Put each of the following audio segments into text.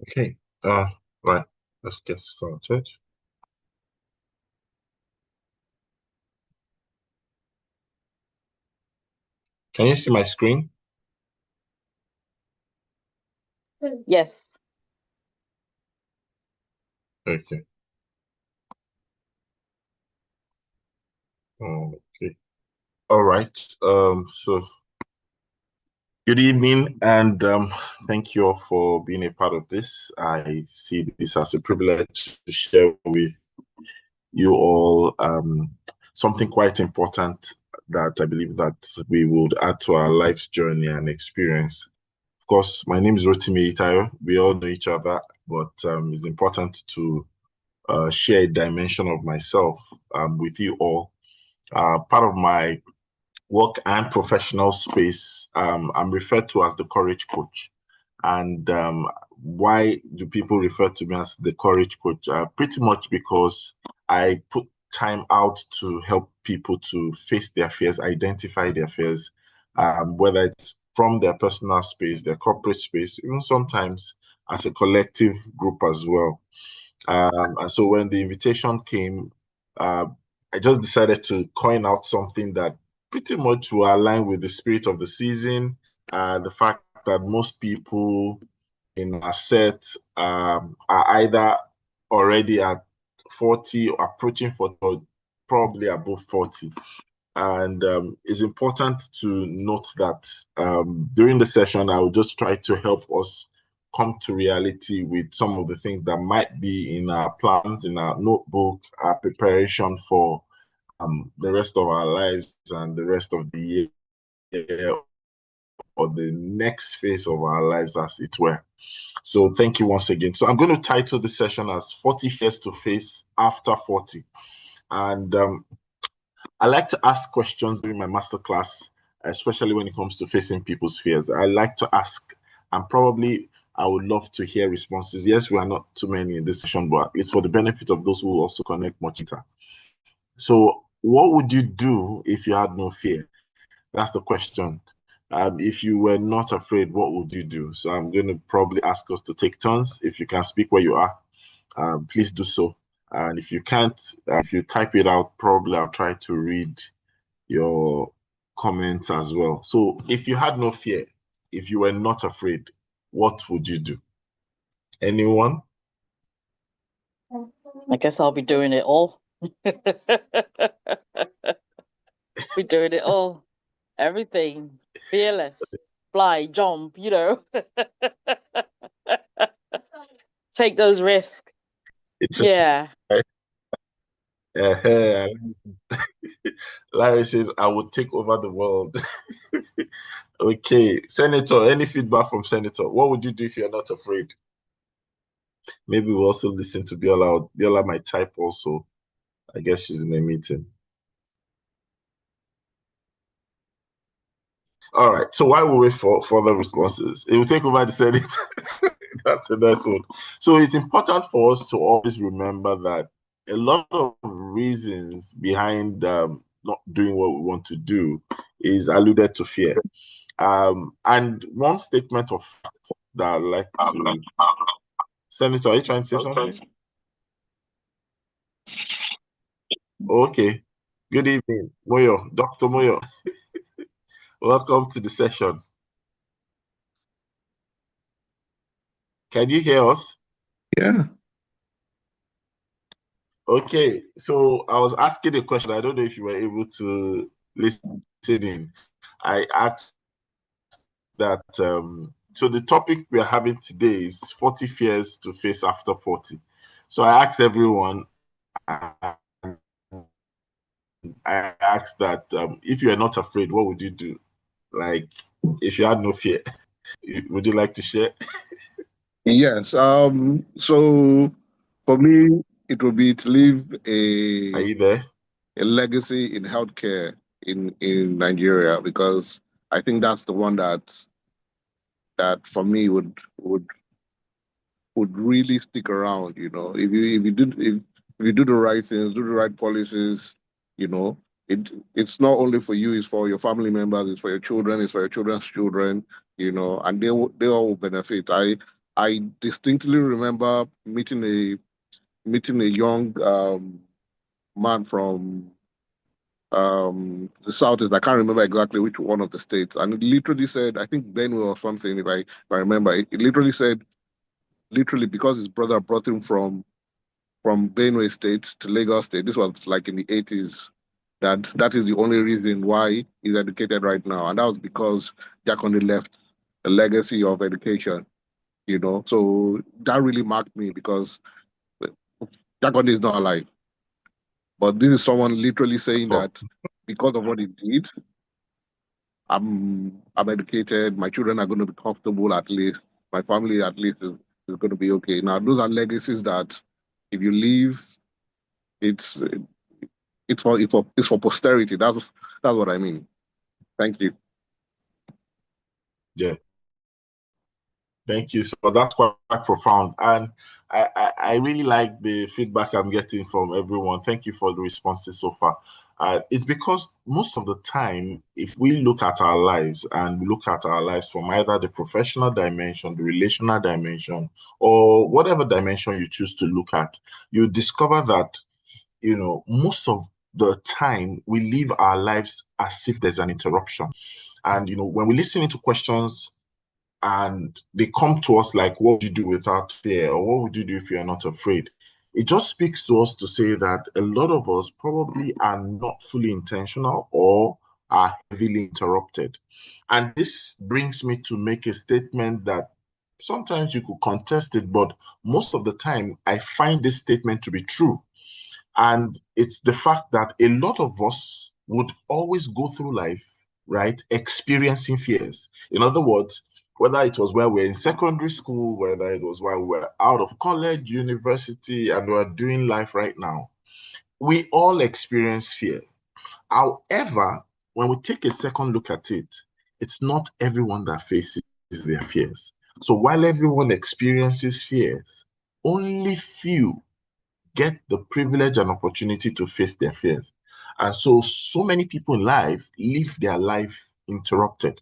Okay. Right. Let's get started. Can you see my screen? Yes. Okay. Okay. All right. So good evening, and thank you all for being a part of this. I see this as a privilege to share with you all something quite important that I believe that we would add to our life's journey and experience. Of course, my name is Rotimi Itayo. We all know each other, but it's important to share a dimension of myself with you all. Part of my work and professional space, I'm referred to as the courage coach. And why do people refer to me as the courage coach? Pretty much because I put time out to help people to face their fears, identify their fears, whether it's from their personal space, their corporate space, even sometimes as a collective group as well. And so when the invitation came, uh, I just decided to coin out something that pretty much will align with the spirit of the season. The fact that most people in our set are either already at 40 or approaching 40 or probably above 40. And it's important to note that during the session, I will just try to help us come to reality with some of the things that might be in our plans, in our notebook, our preparation for the rest of our lives and the rest of the year or the next phase of our lives, as it were. So thank you once again. So I'm going to title the session as 40 Fears to Face After 40. And I like to ask questions during my masterclass, especially when it comes to facing people's fears. I like to ask, and probably I would love to hear responses. Yes, we are not too many in this session, but it's for the benefit of those who will also connect much later. So, what would you do if you had no fear? That's the question. If you were not afraid, what would you do? So, I'm going to probably ask us to take turns. If you can speak where you are, please do so. And if you can't, if you type it out, probably I'll try to read your comments as well. So if you had no fear, if you were not afraid, what would you do? Anyone? I guess I'll be doing it all. Be doing it all. Everything. Fearless. Fly, jump, Take those risks. Yeah. Larry says, I would take over the world. Okay. Senator, any feedback from Senator? What would you do if you're not afraid? Maybe we'll also listen to Biola. Biola might type also. I guess she's in a meeting. All right. So while we wait for further responses, it will take over the Senate. That's the next one. So it's important for us to always remember that a lot of reasons behind not doing what we want to do is alluded to fear. And one statement of fact that I'd like to... Senator, are you trying to say something? Okay. Good evening, Moyo, Dr. Moyo. Welcome to the session. Can you hear us? Yeah. Okay, so I was asking a question. I don't know if you were able to listen in. I asked that, so the topic we are having today is 40 fears to face after 40. So I asked everyone, I asked that if you are not afraid, what would you do? Like, if you had no fear, would you like to share? Yes. So for me, it would be to leave Are you there? a legacy in healthcare in Nigeria, because I think that's the one that for me would really stick around. If you do the right things, do the right policies, you know, it's not only for you, it's for your family members, it's for your children, it's for your children's children, and they all will benefit. I distinctly remember meeting a young man from the southeast. I can't remember exactly which one of the states, and it literally said, I think Benue or something, if I remember. It literally said, literally, because his brother brought him from Benue State to Lagos State. This was like in the 80s. That is the only reason why he's educated right now, and that was because Jakonde left a legacy of education. So that really marked me because Jakonde is not alive, but this is someone literally saying Oh, that because of what he did, I'm educated. My children are going to be comfortable at least. My family at least is going to be okay. Now those are legacies that if you leave, it's it's for posterity. That's what I mean. Thank you. yeah. Thank you. So that's quite profound. And I really like the feedback I'm getting from everyone. Thank you for the responses so far. It's because most of the time, if we look at our lives and we look at our lives from either the professional dimension, the relational dimension, or whatever dimension you choose to look at, you discover that, most of the time we live our lives as if there's an interruption. And, when we listen into questions and they come to us like, what would you do without fear? Or what would you do if you're not afraid? It just speaks to us to say that a lot of us probably are not fully intentional or are heavily interrupted. And this brings me to make a statement that sometimes you could contest it, but most of the time I find this statement to be true. And it's the fact that a lot of us would always go through life, right, experiencing fears. In other words, whether it was while we're in secondary school, whether it was while we were out of college, university, and we're doing life right now, we all experience fear. However, when we take a second look at it, it's not everyone that faces their fears. So while everyone experiences fears, only few get the privilege and opportunity to face their fears. And so many people in life live their life interrupted.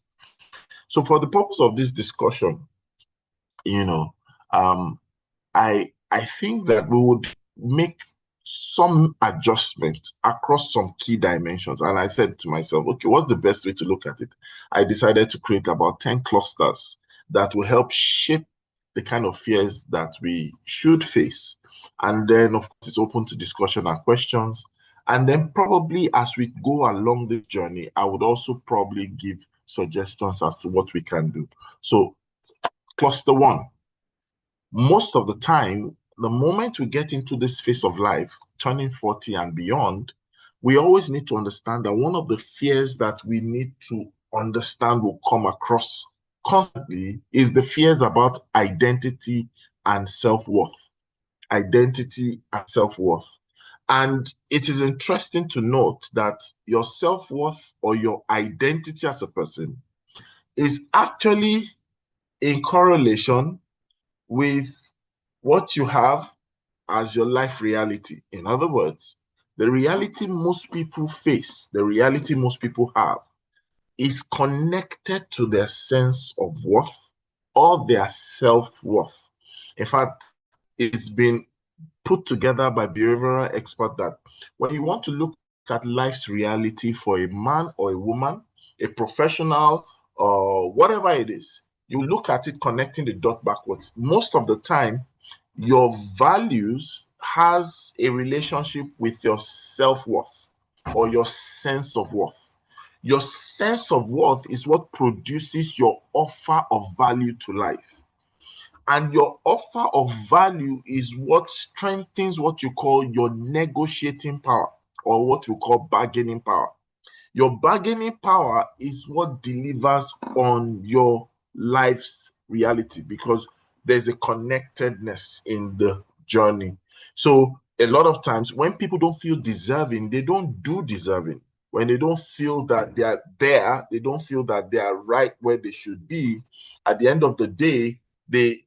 So for the purpose of this discussion, you know, um, I think that we would make some adjustment across some key dimensions. And I said to myself, okay, what's the best way to look at it? I decided to create about 10 clusters that will help shape the kind of fears that we should face. And then, of course, it's open to discussion and questions. And then probably as we go along the journey, I would also probably give suggestions as to what we can do. So cluster one, most of the time, the moment we get into this phase of life, turning 40 and beyond, we always need to understand that one of the fears that we need to understand will come across constantly is the fears about identity and self-worth. Identity and self-worth. And it is interesting to note that your self-worth or your identity as a person is actually in correlation with what you have as your life reality. In other words, the reality most people face, the reality most people have, is connected to their sense of worth or their self-worth. In fact, it's been put together by behavioral experts that when you want to look at life's reality for a man or a woman, a professional, or whatever it is, you look at it connecting the dot backwards. Most of the time, your values has a relationship with your self-worth or your sense of worth. Your sense of worth is what produces your offer of value to life. And your offer of value is what strengthens what you call your negotiating power or what we call bargaining power. Your bargaining power is what delivers on your life's reality because there's a connectedness in the journey. So a lot of times when people don't feel deserving, they don't do deserving. When they don't feel that they are there, they don't feel that they are right where they should be. At the end of the day, they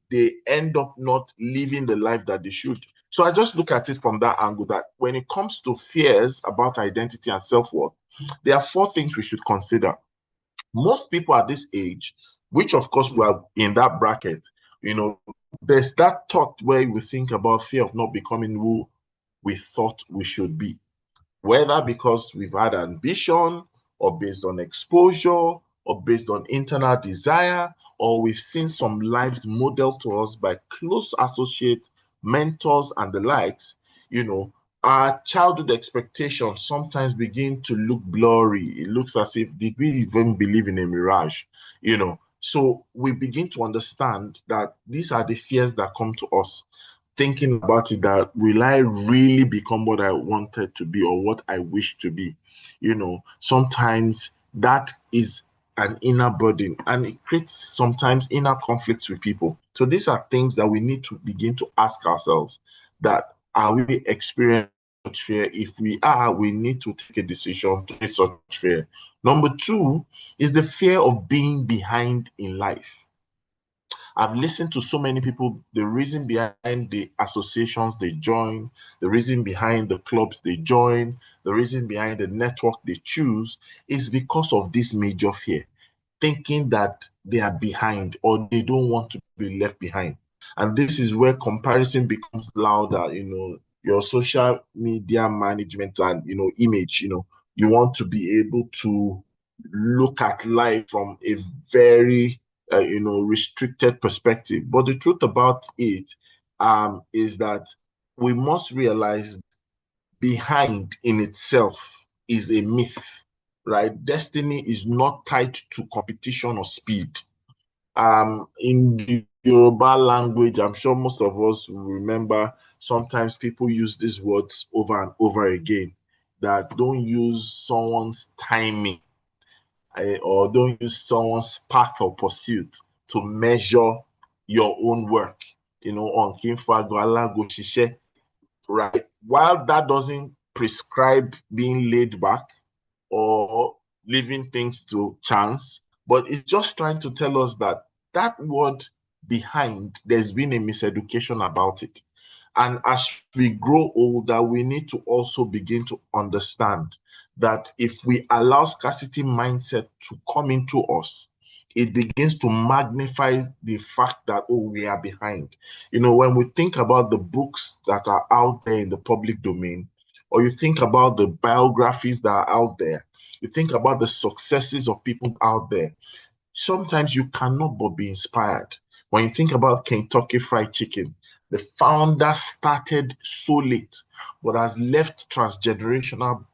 end up not living the life that they should. So I just look at it from that angle that when it comes to fears about identity and self-worth, there are four things we should consider. Most people at this age, which of course we are in that bracket, there's that thought where we think about fear of not becoming who we thought we should be, whether because we've had ambition or based on exposure or based on internal desire, or we've seen some lives modeled to us by close associates, mentors, and the likes. Our childhood expectations sometimes begin to look blurry. It looks as if, did we even believe in a mirage? So we begin to understand that these are the fears that come to us, thinking about it, that will I really become what I wanted to be or what I wish to be? Sometimes that is an inner burden, and it creates sometimes inner conflicts with people. So these are things that we need to begin to ask ourselves, that are we experiencing such fear? If we are, we need to take a decision to face such fear. Number two is the fear of being behind in life. I've listened to so many people, the reason behind the associations they join, the reason behind the clubs they join, the reason behind the network they choose is because of this major fear, thinking that they are behind or they don't want to be left behind. And this is where comparison becomes louder, your social media management and, image, you want to be able to look at life from a very restricted perspective. But the truth about it is that we must realize behind in itself is a myth, right? Destiny is not tied to competition or speed. In the Yoruba language, I'm sure most of us remember, sometimes people use these words over and over again, that don't use someone's timing, or don't use someone's path or pursuit to measure your own work. On Kimfa right? While that doesn't prescribe being laid back or leaving things to chance, but it's just trying to tell us that that word behind, there's been a miseducation about it. And as we grow older, we need to also begin to understand that if we allow scarcity mindset to come into us, it begins to magnify the fact that, oh, we are behind. When we think about the books that are out there in the public domain, or you think about the biographies that are out there, you think about the successes of people out there, sometimes you cannot but be inspired. When you think about Kentucky Fried Chicken, the founder started so late, but has left transgenerational,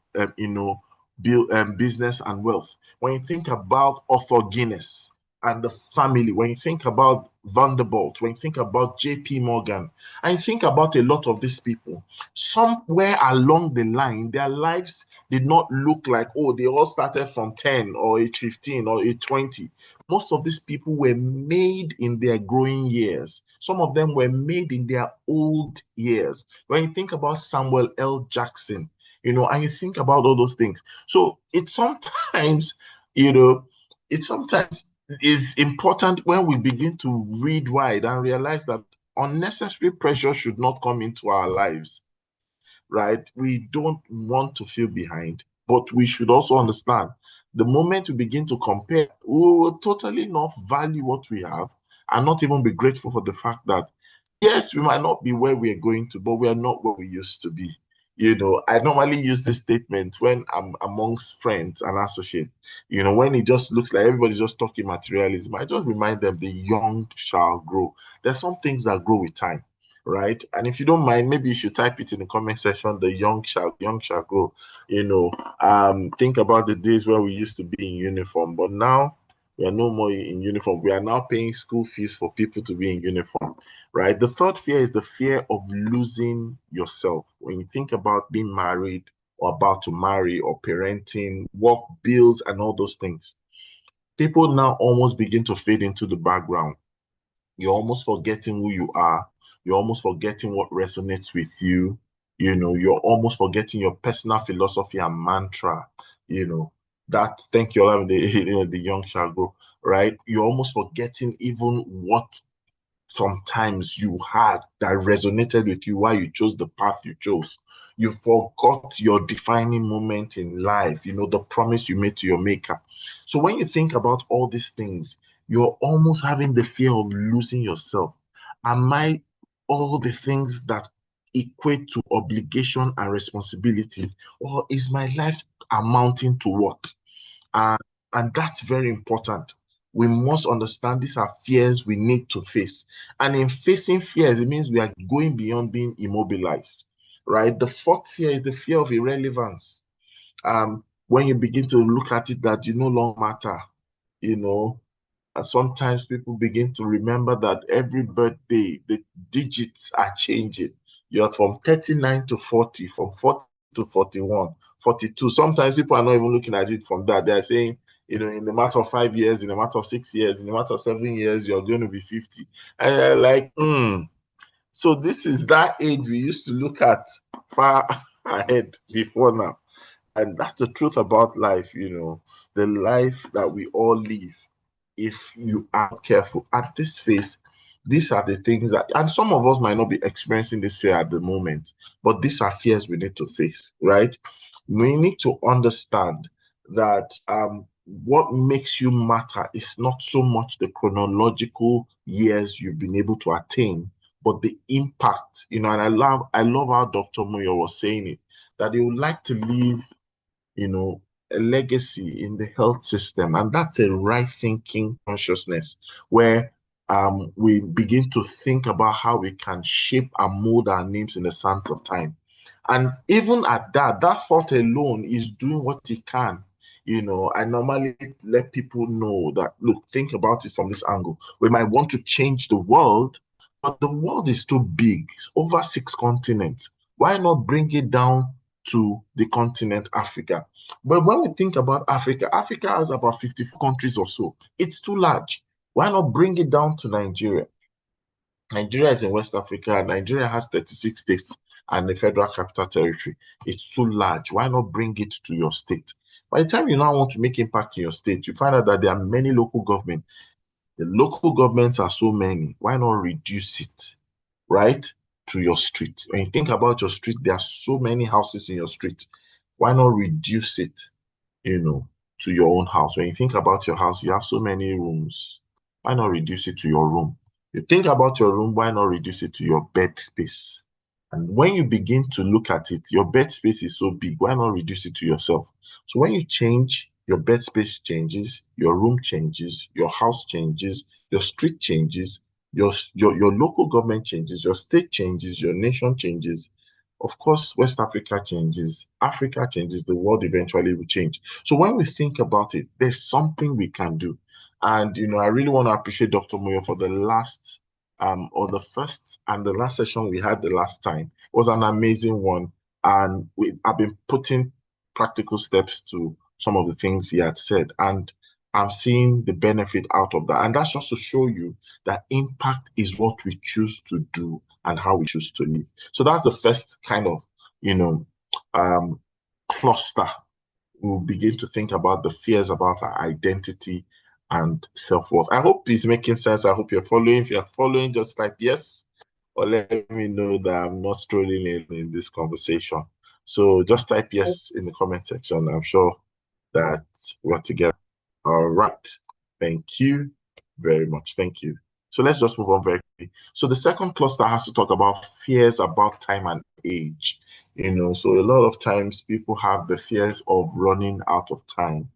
business and wealth. When you think about Arthur Guinness and the family, when you think about Vanderbilt, when you think about JP Morgan, and you think about a lot of these people, somewhere along the line, their lives did not look like, oh, they all started from 10 or age 15 or age 20. Most of these people were made in their growing years. Some of them were made in their old years. When you think about Samuel L. Jackson, and you think about all those things. So it sometimes, it sometimes is important when we begin to read wide and realize that unnecessary pressure should not come into our lives, right? We don't want to feel behind, but we should also understand the moment we begin to compare, we will totally not value what we have and not even be grateful for the fact that, yes, we might not be where we're going to, but we are not where we used to be. I normally use this statement when I'm amongst friends and associates. When it just looks like everybody's just talking materialism, I just remind them the young shall grow. There's some things that grow with time, right? And if you don't mind, maybe you should type it in the comment section, the young shall grow. Think about the days where we used to be in uniform, but now we are no more in uniform. We are now paying school fees for people to be in uniform, right? The third fear is the fear of losing yourself. When you think about being married or about to marry or parenting, work, bills, and all those things, people now almost begin to fade into the background. You're almost forgetting who you are. You're almost forgetting what resonates with you. You're almost forgetting your personal philosophy and mantra. That thank you, Allah, the young shall grow, right? You're almost forgetting even what sometimes you had that resonated with you, why you chose the path you chose. You forgot your defining moment in life, the promise you made to your maker. So when you think about all these things, you're almost having the fear of losing yourself. Am I all the things that equate to obligation and responsibility, or is my life amounting to what? And that's very important. We must understand these are fears we need to face. And in facing fears, it means we are going beyond being immobilized, right? The fourth fear is the fear of irrelevance. When you begin to look at it that you no longer matter, you know, and sometimes people begin to remember that every birthday, the digits are changing. You're from 39 to 40, from 40 to 41, 42. Sometimes people are not even looking at it from that. They're saying, in a matter of 5 years, in a matter of 6 years, in a matter of 7 years, you're going to be 50. And you're like, So this is that age we used to look at far ahead before now. And that's the truth about life, the life that we all live. If you are careful at this phase, these are the things that, and some of us might not be experiencing this fear at the moment, but these are fears we need to face, right? We need to understand that what makes you matter is not so much the chronological years you've been able to attain, but the impact, and I love how Dr. Moyo was saying it, that he would like to leave a legacy in the health system. And that's a right thinking consciousness where we begin to think about how we can shape and mold our names in the sands of time. And even at that thought alone is doing what it can. I normally let people know that, look, think about it from this angle. We might want to change the world, but the world is too big, it's over 6 continents. Why not bring it down to the continent Africa? But when we think about Africa, Africa has about 54 countries or so. It's too large. Why not bring it down to Nigeria? Nigeria is in West Africa. Nigeria has 36 states and the Federal Capital Territory. It's too large. Why not bring it to your state? By the time you now want to make impact in your state, you find out that there are many local governments. The local governments are so many. Why not reduce it, right, to your street? When you think about your street, there are so many houses in your street. Why not reduce it, to your own house? When you think about your house, you have so many rooms. Why not reduce it to your room? You think about your room, why not reduce it to your bed space? And when you begin to look at it, your bed space is so big, why not reduce it to yourself? So when you change, your bed space changes, your room changes, your house changes, your street changes, your local government changes, your state changes, your nation changes. Of course, West Africa changes, Africa changes, the world eventually will change. So when we think about it, there's something we can do. And, I really want to appreciate Dr. Moyo for the last, or the first and the last session we had the last time. It was an amazing one. And I've been putting practical steps to some of the things he had said. And I'm seeing the benefit out of that. And that's just to show you that impact is what we choose to do and how we choose to live. So that's the first kind of, cluster. We'll begin to think about the fears about our identity and self-worth. I hope it's making sense. I hope you're following. If you're following, just type yes, or let me know that I'm not strolling in this conversation. So just type yes in the comment section. I'm sure that we're together. All right. Thank you very much. Thank you. So let's just move on very quickly. So the second cluster has to talk about fears about time and age. So a lot of times people have the fears of running out of time.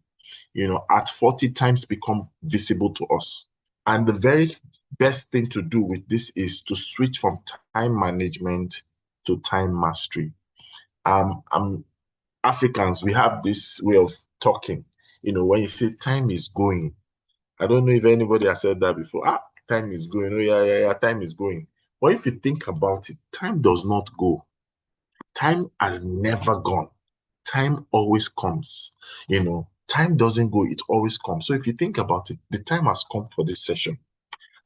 At 40, times become visible to us. And the very best thing to do with this is to switch from time management to time mastery. Africans, we have this way of talking. When you say time is going, I don't know if anybody has said that before. Time is going. Oh, yeah, time is going. But if you think about it, time does not go. Time has never gone. Time always comes. Time doesn't go, it always comes. So if you think about it, the time has come for this session.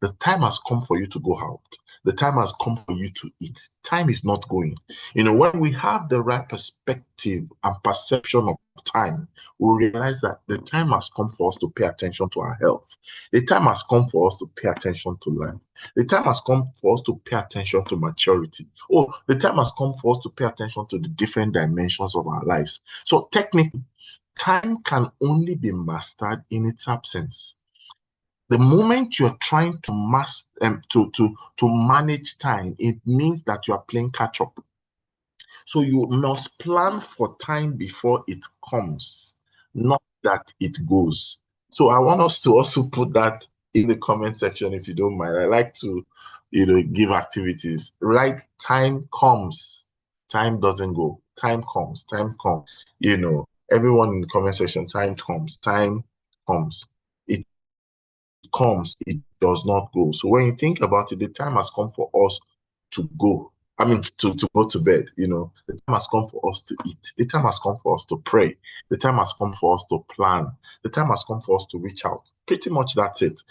The time has come for you to go out. The time has come for you to eat. Time is not going. When we have the right perspective and perception of time, we realize that the time has come for us to pay attention to our health. The time has come for us to pay attention to life. The time has come for us to pay attention to maturity. The time has come for us to pay attention to the different dimensions of our lives. So technically, time can only be mastered in its absence. The moment you're trying to to manage time, it means that you are playing catch up. So you must plan for time before it comes, not that it goes. So I want us to also put that in the comment section if you don't mind. I like to, give activities. Right? Time comes, time doesn't go. Time comes, time comes. Everyone in the comment section, time comes, time comes. It comes, it does not go. So when you think about it, the time has come for us to go. I mean, to go to bed, the time has come for us to eat. The time has come for us to pray. The time has come for us to plan. The time has come for us to reach out. Pretty much that's it.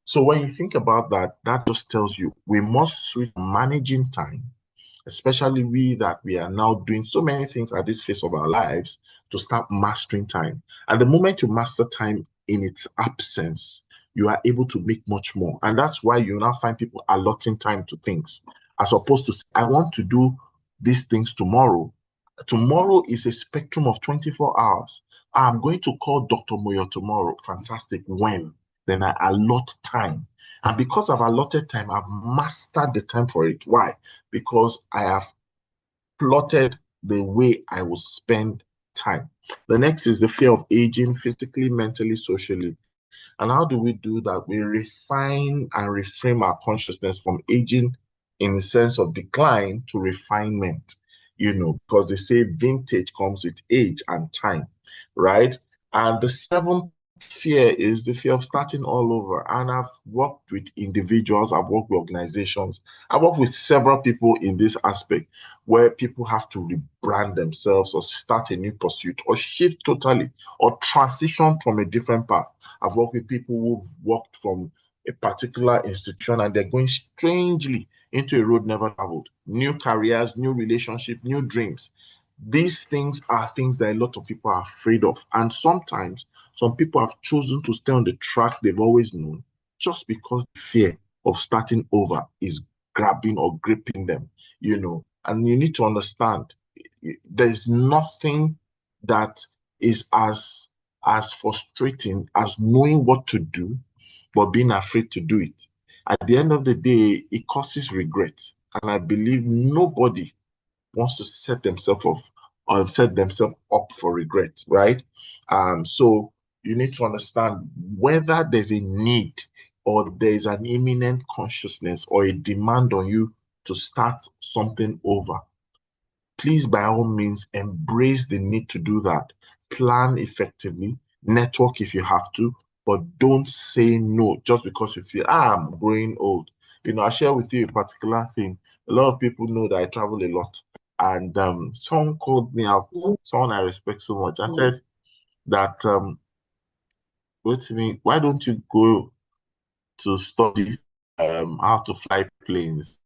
So when you think about that, that just tells you we must switch managing time, especially we are now doing so many things at this phase of our lives, to start mastering time. And the moment you master time in its absence, you are able to make much more. And that's why you now find people allotting time to things, as opposed to, I want to do these things tomorrow. Tomorrow is a spectrum of 24 hours. I'm going to call Dr. Moyo tomorrow. Fantastic. When? Then I allot time. And because I've allotted time, I've mastered the time for it. Why? Because I have plotted the way I will spend time. The next is the fear of aging, physically, mentally, socially. And how do we do that? We refine and reframe our consciousness from aging in the sense of decline to refinement, because they say vintage comes with age and time, right? And the seventh fear is the fear of starting all over. And I've worked with individuals, I've worked with organizations, I've worked with several people in this aspect where people have to rebrand themselves or start a new pursuit or shift totally or transition from a different path. I've worked with people who've worked from a particular institution and they're going strangely into a road never traveled. New careers, new relationship, new dreams. These things are things that a lot of people are afraid of. And sometimes some people have chosen to stay on the track they've always known just because the fear of starting over is grabbing or gripping them. And you need to understand there's nothing that is as frustrating as knowing what to do, but being afraid to do it. At the end of the day, it causes regret. And I believe nobody wants to set themselves up for regret, right? So you need to understand whether there's a need or there's an imminent consciousness or a demand on you to start something over. Please, by all means, embrace the need to do that. Plan effectively, network if you have to, but don't say no just because you feel, I'm growing old. I share with you a particular thing. A lot of people know that I travel a lot. And someone called me out, someone I respect so much. I said that, wait to me, why don't you go to study how to fly planes?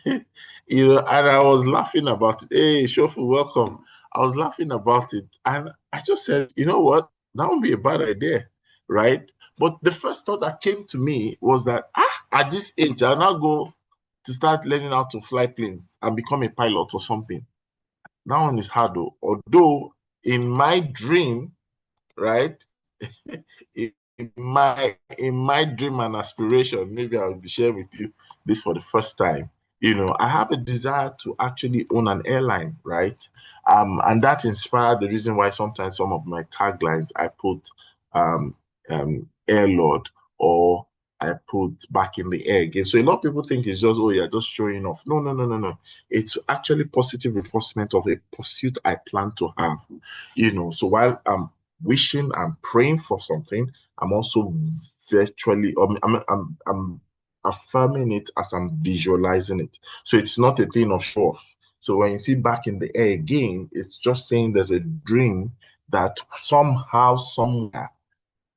And I was laughing about it. Hey, Shofu, welcome. I was laughing about it. And I just said, you know what? That would be a bad idea, right? But the first thought that came to me was that, at this age, I'll now go to start learning how to fly planes and become a pilot or something. That one is hard, though. Although, in my dream, right? in my dream and aspiration, maybe I'll be sharing with you this for the first time. I have a desire to actually own an airline, right? And that inspired the reason why sometimes some of my taglines I put um air lord, or I put back in the air again. So a lot of people think it's just, oh yeah, just showing off. No, no, no, no, no. It's actually positive reinforcement of a pursuit I plan to have. So while I'm wishing and praying for something, I'm also virtually, I'm affirming it as I'm visualizing it. So it's not a thing of show off. So when you see back in the air again, it's just saying there's a dream that somehow, somewhere,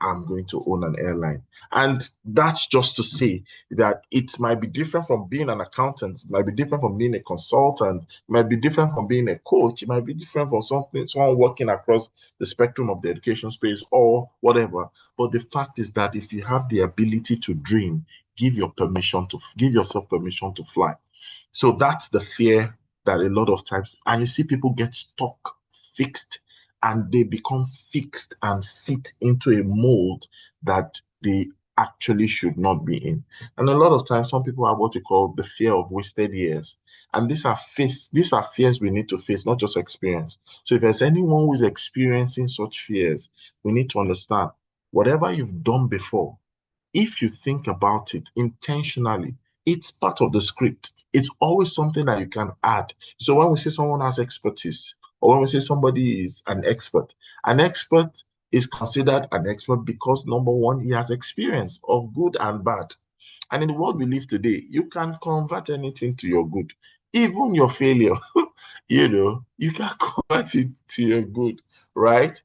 I'm going to own an airline. And that's just to say that it might be different from being an accountant, it might be different from being a consultant, it might be different from being a coach, it might be different from someone working across the spectrum of the education space or whatever. But the fact is that if you have the ability to dream, give yourself permission to fly. So that's the fear that a lot of times, and you see people get stuck, fixed, and they become fixed and fit into a mold that they actually should not be in. And a lot of times, some people have what we call the fear of wasted years. And these are fears we need to face, not just experience. So if there's anyone who is experiencing such fears, we need to understand whatever you've done before, if you think about it intentionally, it's part of the script. It's always something that you can add. So when we say someone has expertise, or when we say somebody is an expert is considered an expert because number one, he has experience of good and bad. And in the world we live today, you can convert anything to your good, even your failure. You can convert it to your good, right?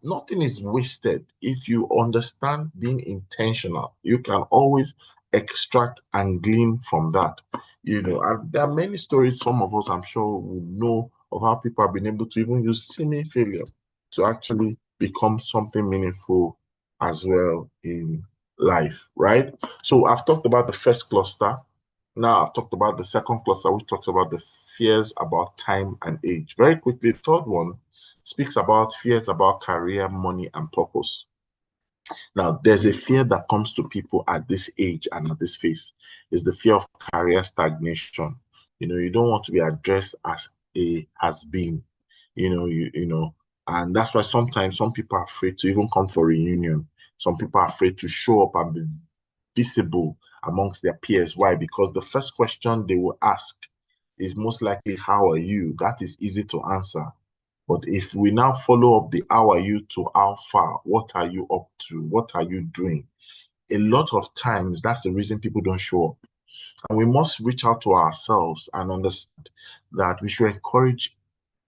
Nothing is wasted if you understand being intentional. You can always extract and glean from that. And there are many stories, some of us, I'm sure, will know of how people have been able to even use semi failure to actually become something meaningful as well in life, right? So I've talked about the first cluster. Now I've talked about the second cluster, which talks about the fears about time and age. Very quickly, the third one speaks about fears about career, money, and purpose. Now, there's a fear that comes to people at this age and at this phase. Is the fear of career stagnation. You don't want to be addressed as a has been. And that's why sometimes some people are afraid to even come for reunion. Some people are afraid to show up and be visible amongst their peers. Why? Because the first question they will ask is most likely, how are you? That is easy to answer. But if we now follow up the how are you to how far, what are you up to? What are you doing? A lot of times, that's the reason people don't show up. And we must reach out to ourselves and understand that we should encourage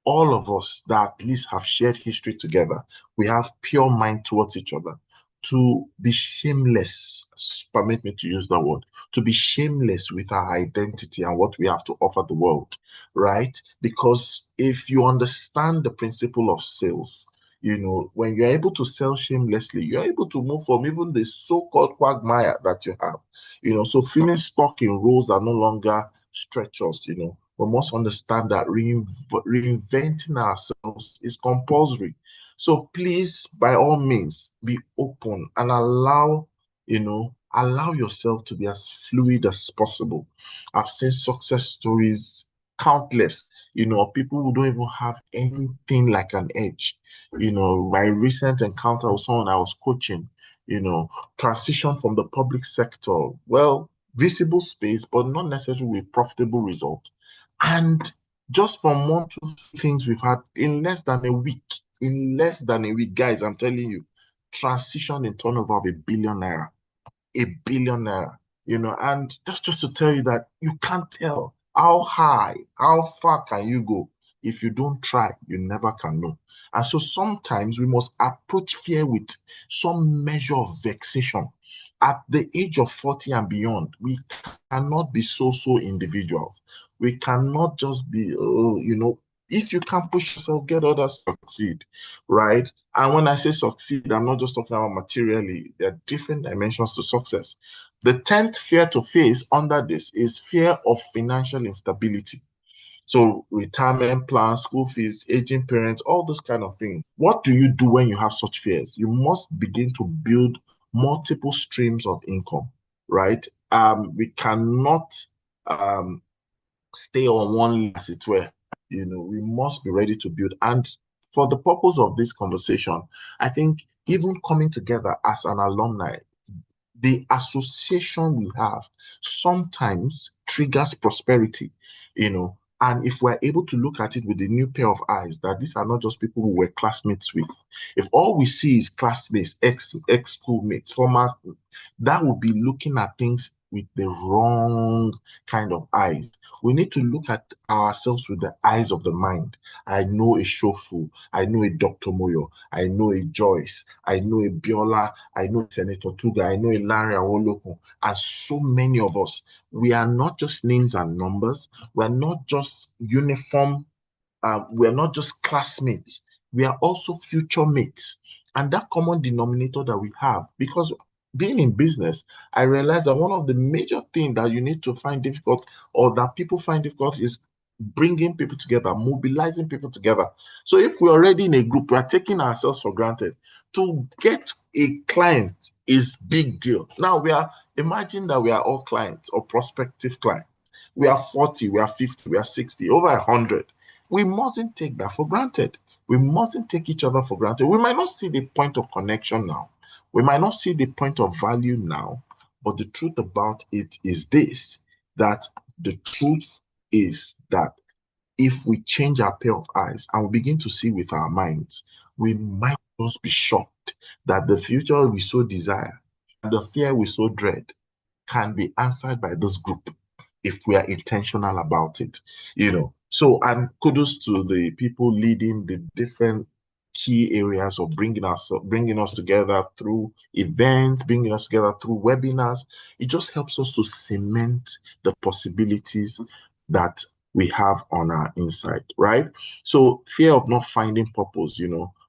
all of us that at least have shared history together. We have pure mind towards each other to be shameless, permit me to use that word, to be shameless with our identity and what we have to offer the world, right? Because if you understand the principle of sales, when you're able to sell shamelessly, you're able to move from even the so-called quagmire that you have, so feeling stuck in roles that no longer stretch us, we must understand that reinventing ourselves is compulsory. So please, by all means, be open and allow yourself to be as fluid as possible. I've seen success stories, countless, people who don't even have anything like an edge. My recent encounter with someone I was coaching, transition from the public sector, well, visible space, but not necessarily with profitable result. And just from one, two things we've had in less than a week, guys, I'm telling you, transition in turnover of a billion naira, and that's just to tell you that you can't tell how far can you go. If you don't try, you never can know. And so sometimes we must approach fear with some measure of vexation. At the age of 40 and beyond, we cannot be so individuals. We cannot just be, if you can't push yourself, get others to succeed, right? And when I say succeed, I'm not just talking about materially. There are different dimensions to success. The 10th fear to face under this is fear of financial instability. So retirement plans, school fees, aging parents, all those kind of things. What do you do when you have such fears? You must begin to build multiple streams of income, right? We cannot stay on one, as it were. We must be ready to build. And for the purpose of this conversation, I think even coming together as an alumni, the association we have sometimes triggers prosperity, and if we're able to look at it with a new pair of eyes, that these are not just people who we're classmates with. If all we see is classmates, ex-schoolmates, former, that would be looking at things with the wrong kind of eyes. We need to look at ourselves with the eyes of the mind. I know a Shofu, I know a Dr. Moyo, I know a Joyce, I know a Biola, I know Senator Tuga, I know a Larry Awoloko, and so many of us. We are not just names and numbers. We're not just uniform. We're not just classmates. We are also future mates. And that common denominator that we have, because being in business, I realized that one of the major things that you need to find difficult, or that people find difficult, is bringing people together, mobilizing people together. So if we're already in a group, we're taking ourselves for granted. To get a client is big deal. Now imagine that we are all clients or prospective clients. We are 40, we are 50, we are 60, over 100. We mustn't take that for granted. We mustn't take each other for granted. We might not see the point of connection now. We might not see the point of value now, but the truth about it is this, that the truth is that if we change our pair of eyes and we begin to see with our minds, we might just be shocked that the future we so desire and the fear we so dread can be answered by this group if we are intentional about it. So and kudos to the people leading the different key areas of bringing us together through events, bringing us together through webinars. It just helps us to cement the possibilities that we have on our inside, right? So fear of not finding purpose,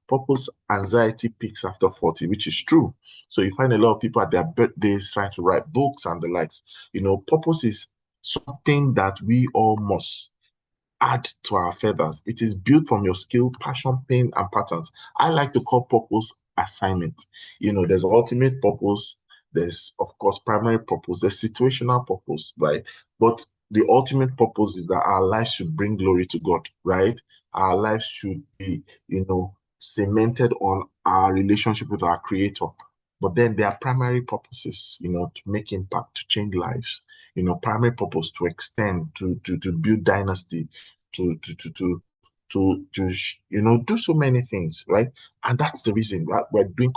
purpose anxiety peaks after 40, which is true. So you find a lot of people at their birthdays trying to write books and the likes. Purpose is something that we all must add to our feathers. It is built from your skill, passion, pain, and patterns. I like to call purpose assignment. There's ultimate purpose. There's, of course, primary purpose. There's situational purpose, right? But the ultimate purpose is that our lives should bring glory to God, right? Our lives should be, cemented on our relationship with our Creator. But then there are primary purposes, to make impact, to change lives. Primary purpose to extend, to build dynasty, to do so many things, right? And that's the reason that we're doing,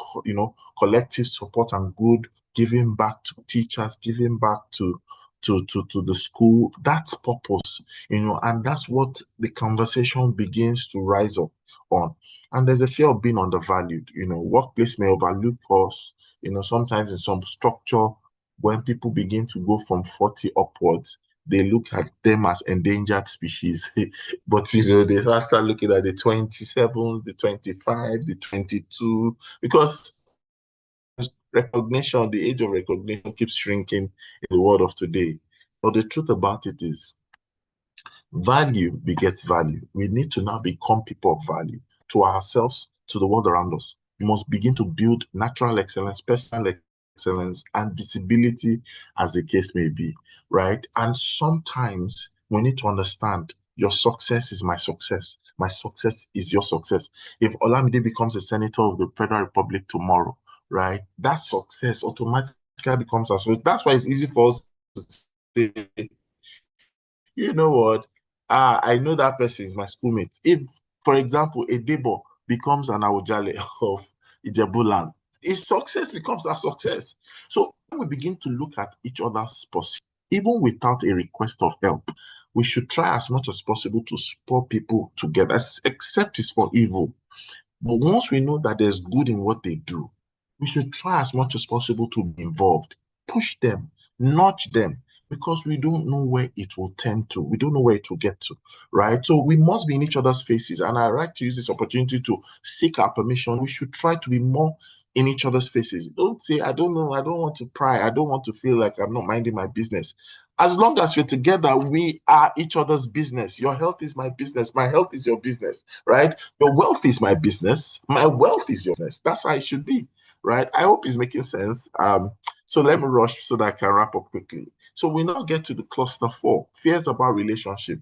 collective support and good, giving back to teachers, giving back to the school. That's purpose, and that's what the conversation begins to rise up on. And there's a fear of being undervalued. Workplace may overlook us. Sometimes in some structure, when people begin to go from 40 upwards, they look at them as endangered species. But they start looking at the 27, the 25, the 22, because recognition, the age of recognition keeps shrinking in the world of today. But the truth about it is, value begets value. We need to now become people of value to ourselves, to the world around us. We must begin to build natural excellence, personal excellence, and visibility, as the case may be, right? And sometimes we need to understand your success is my success. My success is your success. If Olamide becomes a senator of the Federal Republic tomorrow, right, that success automatically becomes us. That's why it's easy for us to say, you know what? I know that person is my schoolmate. If, for example, a Debo becomes an Awujale of Ijebuland, his success becomes our success. So when we begin to look at each other's possibility, even without a request of help, we should try as much as possible to support people together, except it's for evil. But once we know that there's good in what they do, we should try as much as possible to be involved, push them, nudge them, because we don't know where it will tend to. We don't know where it will get to, right? So we must be in each other's faces. And I like to use this opportunity to seek our permission. We should try to be more in each other's faces. Don't say, I don't know, I don't want to pry, I don't want to feel like I'm not minding my business. As long as we're together, we are each other's business. Your health is my business. My health is your business, right? Your wealth is my business. My wealth is your business. That's how it should be, right? I hope it's making sense. So let me rush so that I can wrap up quickly. So we now get to the cluster 4, fears about relationship,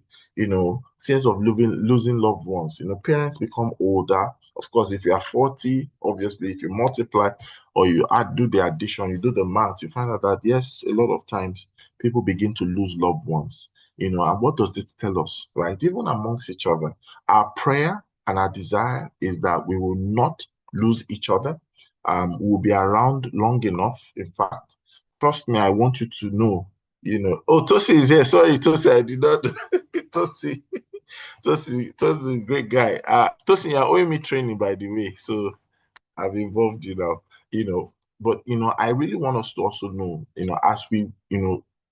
fears of losing loved ones. Parents become older. Of course, if you are 40, obviously, if you multiply or you do the addition, you do the math, you find out that, yes, a lot of times people begin to lose loved ones. And what does this tell us, right? Even amongst each other, our prayer and our desire is that we will not lose each other. We'll be around long enough. In fact, trust me, I want you to know, oh, Tosi is here. Sorry, Tosi, I did not. Tosi is a great guy. Tosi, you're owing me training, by the way. So I've involved you now, but, I really want us to also know, as we,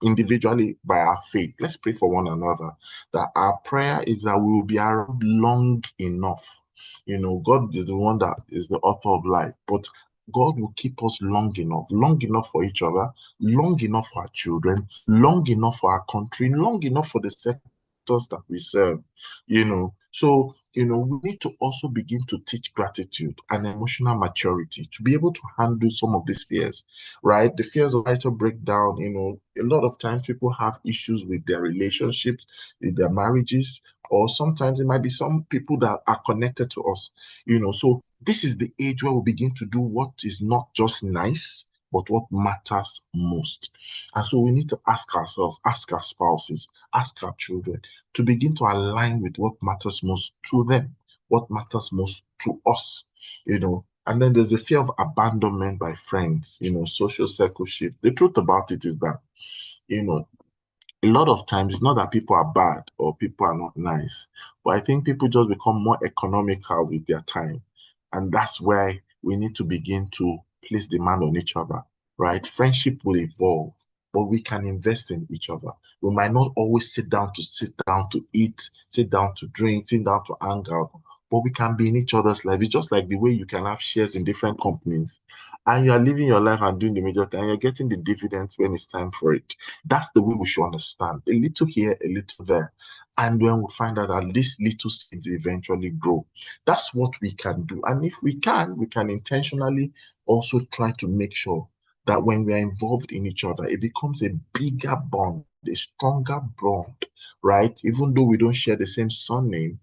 individually by our faith, let's pray for one another, that our prayer is that we will be around long enough. God is the one that is the author of life, but God will keep us long enough for each other, long enough for our children, long enough for our country, long enough for the sector, long enough for the nation, long enough for the creators that we serve, you know. So, you know, we need to also begin to teach gratitude and emotional maturity to be able to handle some of these fears, right? The fears of marital breakdown, you know, a lot of times people have issues with their relationships, with their marriages, or sometimes it might be some people that are connected to us, you know. So this is the age where we begin to do what is not just nice, but what matters most. And so we need to ask ourselves, ask our spouses, ask our children to begin to align with what matters most to them, what matters most to us, you know. And then there's the fear of abandonment by friends, you know, social circle shift. The truth about it is that, you know, a lot of times it's not that people are bad or people are not nice, but I think people just become more economical with their time. And that's where we need to begin to place demand on each other, right? Friendship will evolve, but we can invest in each other. We might not always sit down to eat, sit down to drink, sit down to hang out, but we can be in each other's life. It's just like the way you can have shares in different companies and you are living your life and doing the major thing, and you're getting the dividends when it's time for it. That's the way we should understand. A little here, a little there. And when we find out that these little seeds eventually grow, that's what we can do. And if we can intentionally also try to make sure that when we are involved in each other, it becomes a bigger bond, a stronger bond, right? Even though we don't share the same surname,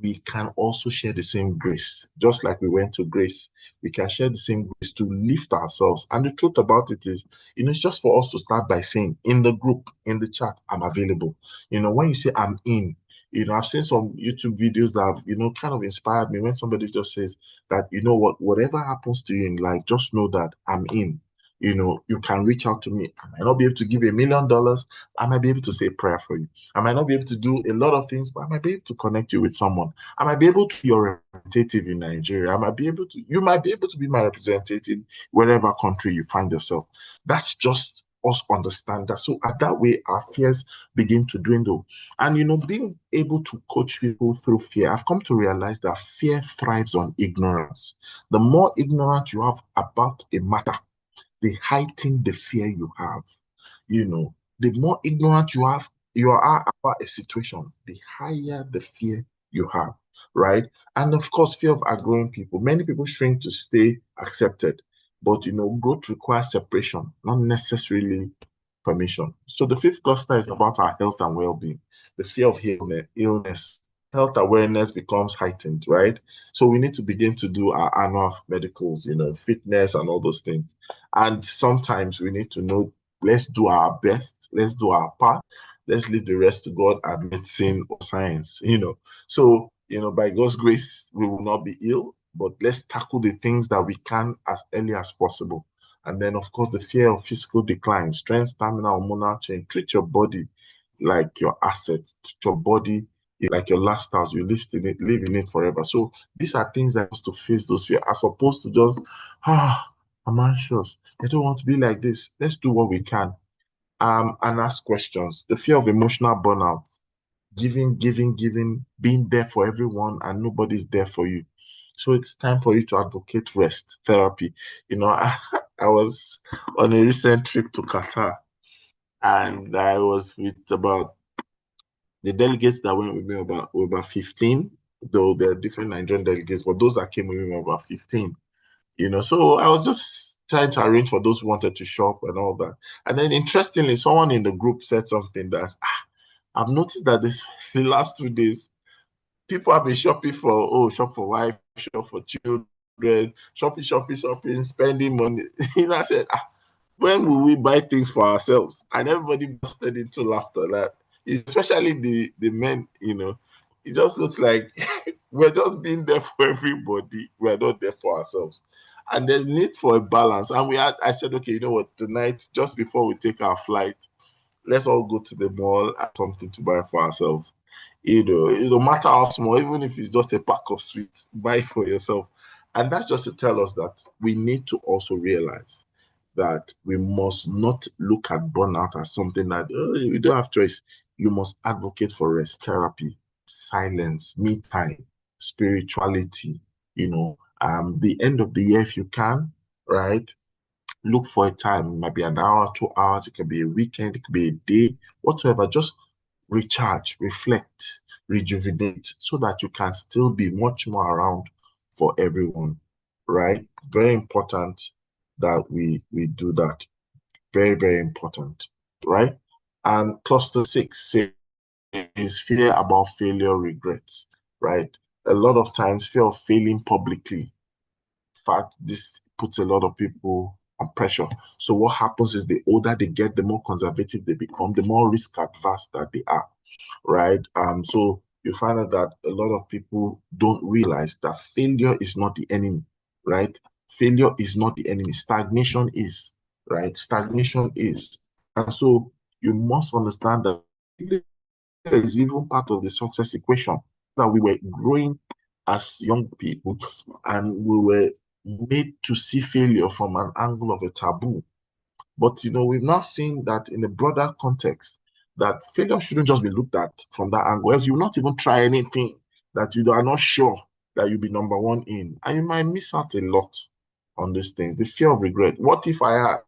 we can also share the same grace. Just like we went to grace, we can share the same grace to lift ourselves. And the truth about it is, you know, it's just for us to start by saying in the group, in the chat, I'm available. You know, when you say I'm in, you know, I've seen some YouTube videos that have, you know, kind of inspired me when somebody just says that, you know what, whatever happens to you in life, just know that I'm in. You know, you can reach out to me. I might not be able to give you $1 million. I might be able to say a prayer for you. I might not be able to do a lot of things, but I might be able to connect you with someone. I might be able to be your representative in Nigeria. You might be able to be my representative wherever country you find yourself. That's just us understand that. So at that way, our fears begin to dwindle. And, you know, being able to coach people through fear, I've come to realize that fear thrives on ignorance. The more ignorant you have about a matter, the heighten the fear you have. You know, the more ignorant you are about a situation, the higher the fear you have, right? And of course, fear of outgrowing people. Many people shrink to stay accepted, but you know, growth requires separation, not necessarily permission. So the fifth cluster is about our health and well-being. The fear of illness, health awareness becomes heightened, right? So we need to begin to do our annual medicals, you know, fitness and all those things. And sometimes we need to know, let's do our best, let's do our part, let's leave the rest to God and medicine or science, you know. So, you know, by God's grace, we will not be ill, but let's tackle the things that we can as early as possible. And then, of course, the fear of physical decline, strength, stamina, hormonal change. Treat your body like your assets. Treat your body like your last house. You live in it forever. So these are things that us to face those fears, as opposed to just, I'm anxious. I don't want to be like this. Let's do what we can. And ask questions. The fear of emotional burnout, giving, being there for everyone, and nobody's there for you. So it's time for you to advocate rest, therapy. You know, I was on a recent trip to Qatar, and I was with about the delegates that went with me were about 15, though there are different Nigerian delegates, but those that came with me were about 15. You know, so I was just trying to arrange for those who wanted to shop and all that. And then interestingly, someone in the group said something that I've noticed that the last 2 days, people have been shopping for, shop for wife, shop for children, shopping, spending money. You know, I said, when will we buy things for ourselves? And everybody busted into laughter. Like, especially the men, you know, it just looks like we're just being there for everybody. We're not there for ourselves. And there's need for a balance. And I said, okay, you know what, tonight, just before we take our flight, let's all go to the mall and something to buy for ourselves. You know, it don't matter how small, even if it's just a pack of sweets, buy it for yourself. And that's just to tell us that we need to also realize that we must not look at burnout as something that we don't have choice. You must advocate for rest, therapy, silence, me time, spirituality. You know, the end of the year if you can, right? Look for a time. It might be an hour, 2 hours. It can be a weekend. It could be a day, whatsoever. Just recharge, reflect, rejuvenate, so that you can still be much more around for everyone, right? Very important that we do that. Very, very important, right? And cluster 6 is fear about failure, regrets, right? A lot of times, fear of failing publicly. In fact, this puts a lot of people on pressure. So what happens is the older they get, the more conservative they become, the more risk adverse that they are, right? So you find out that a lot of people don't realize that failure is not the enemy, right? Failure is not the enemy. Stagnation is, right? Stagnation is. And so you must understand that failure is even part of the success equation, that we were growing as young people and we were made to see failure from an angle of a taboo. But we've now seen that in a broader context, that failure shouldn't just be looked at from that angle, else you will not even try anything that you are not sure that you'll be number one in. And you might miss out a lot on these things. The fear of regret. What if I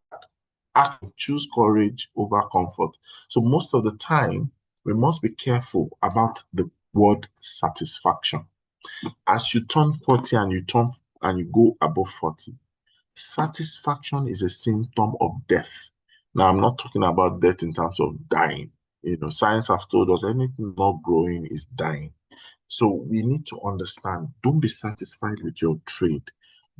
choose courage over comfort? So most of the time, we must be careful about the word satisfaction. As you turn 40 and you go above 40, satisfaction is a symptom of death. Now, I'm not talking about death in terms of dying. Science has told us anything not growing is dying. So we need to understand, don't be satisfied with your trade.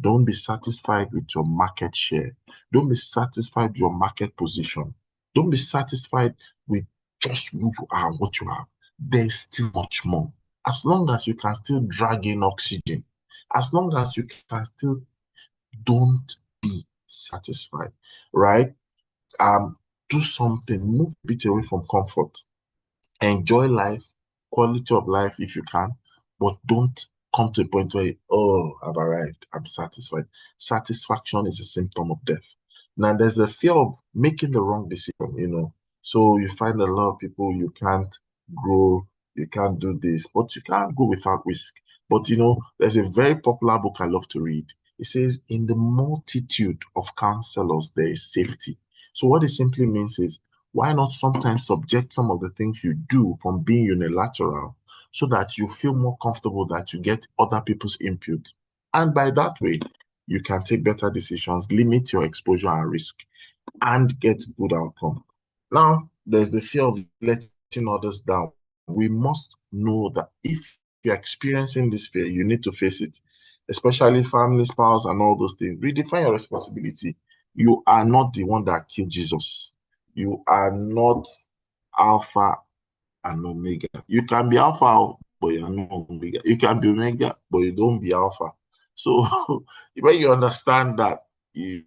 Don't be satisfied with your market share. Don't be satisfied with your market position. Don't be satisfied with just who you are, what you have. There's still much more. As long as you can still drag in oxygen, as long as you can still, don't be satisfied, right? Do something, move a bit away from comfort. Enjoy life, quality of life if you can, but don't come to a point where, oh, I've arrived, I'm satisfied. Satisfaction is a symptom of death. Now, there's a fear of making the wrong decision. So you find a lot of people, you can't grow, you can't do this, but you can't go without risk. But there's a very popular book I love to read. It says, in the multitude of counselors, there is safety. So what it simply means is, why not sometimes subject some of the things you do from being unilateral, so that you feel more comfortable, that you get other people's input? And by that way, you can take better decisions, limit your exposure and risk, and get good outcome. Now, there's the fear of letting others down. We must know that if you're experiencing this fear, you need to face it, especially family, spouse, and all those things. Redefine your responsibility. You are not the one that killed Jesus. You are not Alpha and Omega. You can be Alpha, but you're not Omega. You can be Omega, but you don't be Alpha. So when you understand that, you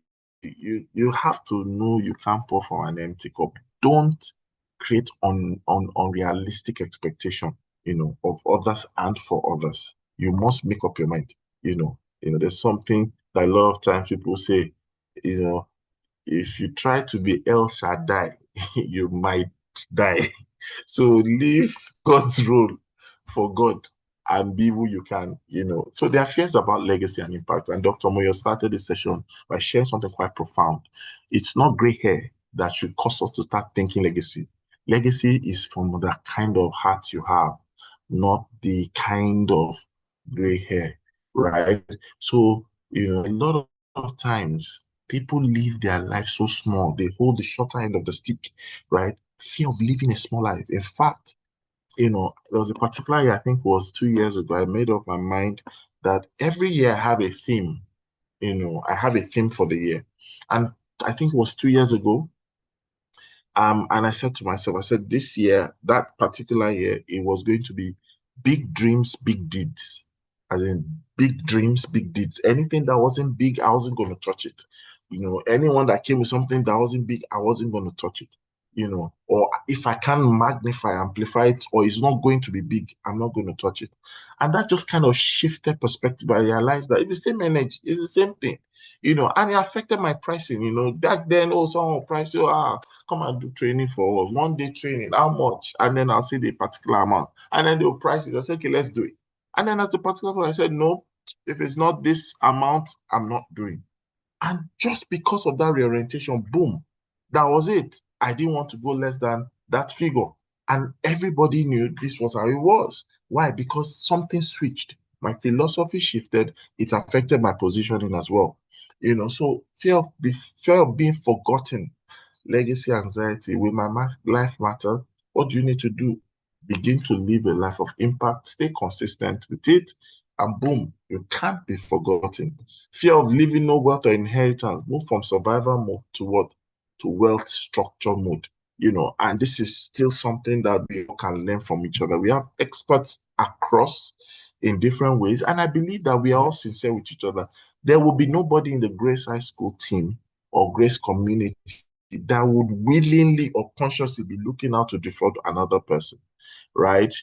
have to know you can't pour from an empty cup. Don't create unrealistic expectation, of others and for others. You must make up your mind. There's something that a lot of times people say, if you try to be El Shaddai, you might die. So leave God's role for God and be who you can. So there are fears about legacy and impact. And Dr. Moyo started this session by sharing something quite profound. It's not gray hair that should cause us to start thinking legacy. Legacy is from the kind of heart you have, not the kind of gray hair, right? So, a lot of times people live their life so small, they hold the shorter end of the stick, right? Fear of living a small life. In fact, there was a particular year, I think it was 2 years ago, I made up my mind that every year I have a theme. I have a theme for the year. And I think it was 2 years ago. And I said to myself, I said, this year, that particular year, it was going to be big dreams, big deeds. As in big dreams, big deeds. Anything that wasn't big, I wasn't going to touch it. Anyone that came with something that wasn't big, I wasn't going to touch it. Or if I can magnify, amplify it, or it's not going to be big, I'm not going to touch it. And that just kind of shifted perspective. I realized that it's the same energy, it's the same thing, and it affected my pricing. Back then, someone price you, come and do training for us, 1 day training, how much? And then I'll say the particular amount. And then they'll price it. I said, okay, let's do it. And then as the particular point, I said, no, if it's not this amount, I'm not doing. And just because of that reorientation, boom, that was it. I didn't want to go less than that figure. And everybody knew this was how it was. Why? Because something switched. My philosophy shifted. It affected my positioning as well. So fear of being forgotten, legacy anxiety. Will my life matter? What do you need to do? Begin to live a life of impact. Stay consistent with it, and boom, you can't be forgotten. Fear of leaving no wealth or inheritance. Move from survival mode to what? To wealth structure mode. And this is still something that we all can learn from each other. We have experts across in different ways, and I believe that we are all sincere with each other. There will be nobody in the Grace High School team or Grace community that would willingly or consciously be looking out to defraud another person, right?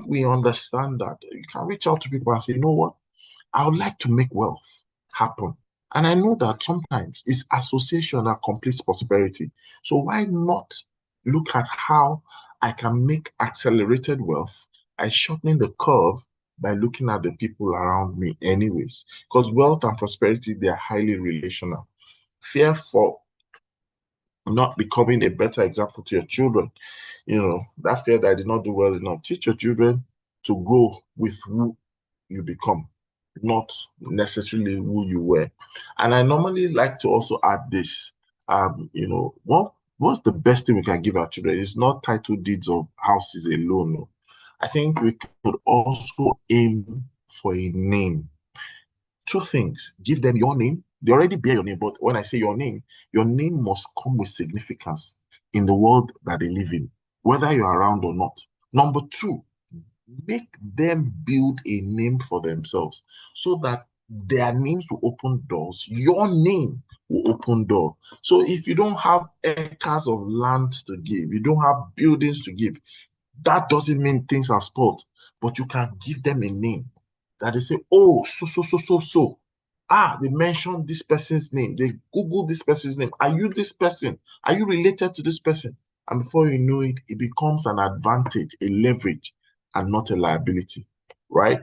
We understand that. You can reach out to people and say, you know what? I would like to make wealth happen. And I know that sometimes it's association that completes prosperity. So why not look at how I can make accelerated wealth by shortening the curve by looking at the people around me anyways? Because wealth and prosperity, they are highly relational. Fear for not becoming a better example to your children. That fear that I did not do well enough. Teach your children to grow with who you become, not necessarily who you were. And I normally like to also add this. What's the best thing we can give our children? It's not title deeds of houses alone. No. I think we could also aim for a name. Two things. Give them your name. They already bear your name, but when I say your name must come with significance in the world that they live in, whether you're around or not. Number two, make them build a name for themselves so that their names will open doors. Your name will open door. So if you don't have acres of land to give, you don't have buildings to give, that doesn't mean things are spoiled, but you can give them a name that they say, oh, so. They mentioned this person's name. They Google this person's name. Are you this person? Are you related to this person? And before you know it, it becomes an advantage, a leverage, and not a liability, right?